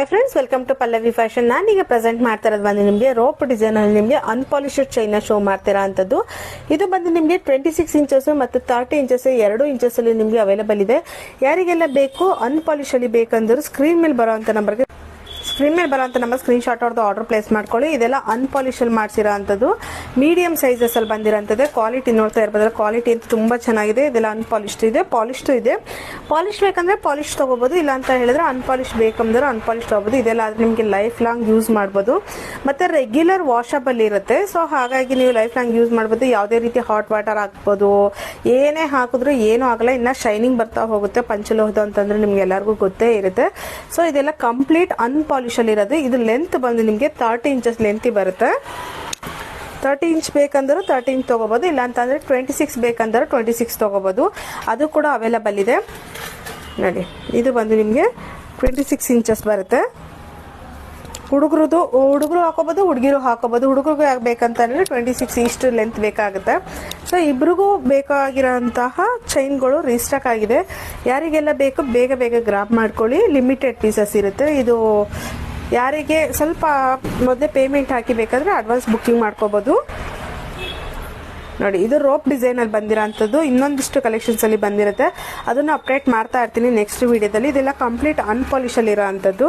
Hi friends, welcome to Pallavi fashion. ನಾನೀಗ present ಮಾಡ್ತಾ ಇರೋದು ಬಂದು ನಿಮಗೆ ರೋಪ್ ಡಿಸೈನ್ ಅಲ್ಲಿ ನಿಮಗೆ ಅನ್ಪಾಲಿಶ್ಡ್ ಚೈನ್ ಶೋ ಮಾಡ್ತಿರೋ ಅಂತದ್ದು. ಇದು ಬಂದು ನಿಮಗೆ 26 ಇಂಚಸ್ ಮತ್ತು 30 ಇಂಚಸ್ 2 ಇಂಚಸ್ ಅಲ್ಲಿ ನಿಮಗೆ ಅವೈಲೇಬಲ್ ಇದೆ. ಯಾರಿಗೆಲ್ಲ ಬೇಕು ಅನ್ಪಾಲಿಶ್ ಅಲ್ಲಿ ಬೇಕಂದ್ರೆ ಸ್ಕ್ರೀನ್ ಮೇಲೆ ಬರುವಂತ ನಂಬರ್ಗೆ ಸ್ಕ್ರೀನ್ ಶಾಟ್ ಹೊಡೆದು ಆರ್ಡರ್ ಪ್ಲೇಸ್ ಮಾಡ್ಕೊಳ್ಳಿ. ಇದೆಲ್ಲ ಅನ್ಪಾಲಿಶ್ ಅಲ್ಲಿ ಮಾಡ್ಸಿರೋ ಅಂತದ್ದು, ಮೀಡಿಯಂ ಸೈಜಸ್ ಅಲ್ಲಿ ಬಂದಿರೋಂಥದ್ದು. ಕ್ವಾಲಿಟಿ ನೋಡ್ತಾ ಇರ್ಬೋದಲ್ಲ, ಕ್ವಾಲಿಟಿ ಅಂತ ತುಂಬಾ ಚೆನ್ನಾಗಿದೆ. ಇದೆಲ್ಲ ಅನ್ಪಾಲಿಶ್ಡ್ ಇದೆ, ಪಾಲಿಶ್ಡ್ ಇದೆ. ಪಾಲಿಶ್ ಬೇಕಂದ್ರೆ ಪಾಲಿಶ್ ತಗೋಬಹುದು, ಇಲ್ಲ ಅಂತ ಹೇಳಿದ್ರೆ ಅನ್ಪಾಲಿಶ್ ಬೇಕಂದ್ರೆ ಅನ್ಪಾಲಿಶ್ ತಗೋಬಹುದು. ಇದೆಲ್ಲ ನಿಮಗೆ ಲೈಫ್ ಲಾಂಗ್ ಯೂಸ್ ಮಾಡ್ಬೋದು, ಮತ್ತೆ ರೆಗ್ಯುಲರ್ ವಾಷಬಲ್ ಇರುತ್ತೆ. ಸೊ ಹಾಗಾಗಿ ನೀವು ಲೈಫ್ ಲಾಂಗ್ ಯೂಸ್ ಮಾಡ್ಬೋದು. ಯಾವುದೇ ರೀತಿ ಹಾಟ್ ವಾಟರ್ ಹಾಕ್ಬೋದು, ಏನೇ ಹಾಕಿದ್ರು ಏನೂ ಆಗಲ್ಲ. ಇನ್ನ ಶೈನಿಂಗ್ ಬರ್ತಾ ಹೋಗುತ್ತೆ. ಪಂಚಲೋಹದ ಅಂತಂದ್ರೆ ನಿಮ್ಗೆ ಎಲ್ಲರಿಗೂ ಗೊತ್ತೇ ಇರುತ್ತೆ. ಸೊ ಇದೆಲ್ಲ ಕಂಪ್ಲೀಟ್ ಅನ್ಪಾಲಿಶ್ ಅಲ್ಲಿ ಇರೋದು. ಇದು ಲೆಂತ್ ಬಂದು ನಿಮಗೆ 30 ಇಂಚಸ್ ಲೆಂತ್ ಬರುತ್ತೆ. 30 ಇಂಚ್ ಬೇಕಂದ್ರೆ 30 ಇಂಚ್ ತಗೋಬಹುದು, ಇಲ್ಲ ಅಂತಂದ್ರೆ 26 ಬೇಕಂದ್ರೆ 26 ತಗೋಬಹುದು. ಅದು ಕೂಡ ಅವೈಲಬಲ್ ಇದೆ ನೋಡಿ. ಇದು ಬಂದು ನಿಮಗೆ 26 ಇಂಚಸ್ ಬರುತ್ತೆ. ಹುಡುಗರು ಹಾಕೋಬಹುದು, ಹುಡುಗಿರು ಹಾಕೋಬಹುದು. ಹುಡುಗರಿಗೆ ಬೇಕಂತಂದ್ರೆ 26 ಇಷ್ಟು ಲೆಂತ್ ಬೇಕಾಗುತ್ತೆ. ಸೊ ಇಬ್ರಿಗೂ ಬೇಕಾಗಿರೋಂತಹ ಚೈನ್ಗಳು ರೀಸ್ಟಾಕ್ ಆಗಿದೆ. ಯಾರಿಗೆಲ್ಲ ಬೇಕು ಬೇಗ ಬೇಗ ಗ್ರಾಬ್ ಮಾಡ್ಕೊಳ್ಳಿ. ಲಿಮಿಟೆಡ್ ಪೀಸಸ್ ಇರುತ್ತೆ. ಇದು ಯಾರಿಗೆ ಸ್ವಲ್ಪ ಮೊದಲೇ ಪೇಮೆಂಟ್ ಹಾಕಿ ಬೇಕಾದ್ರೆ ಅಡ್ವಾನ್ಸ್ ಬುಕ್ಕಿಂಗ್ ಮಾಡ್ಕೋಬಹುದು ನೋಡಿ. ಇದು ರೋಪ್ ಡಿಸೈನ್ ಅಲ್ಲಿ ಬಂದಿರೋಂಥದ್ದು. ಇನ್ನೊಂದಿಷ್ಟು ಕಲೆಕ್ಷನ್ಸ್ ಅಲ್ಲಿ ಬಂದಿರುತ್ತೆ, ಅದನ್ನ ಅಪ್ಡೇಟ್ ಮಾಡ್ತಾ ಇರ್ತೀನಿ ನೆಕ್ಸ್ಟ್ ವಿಡಿಯೋದಲ್ಲಿ. ಇದೆಲ್ಲ ಕಂಪ್ಲೀಟ್ ಅನ್ಪಾಲಿಶ್ ಅಲ್ಲಿ ಇರೋ ಅಂಥದ್ದು.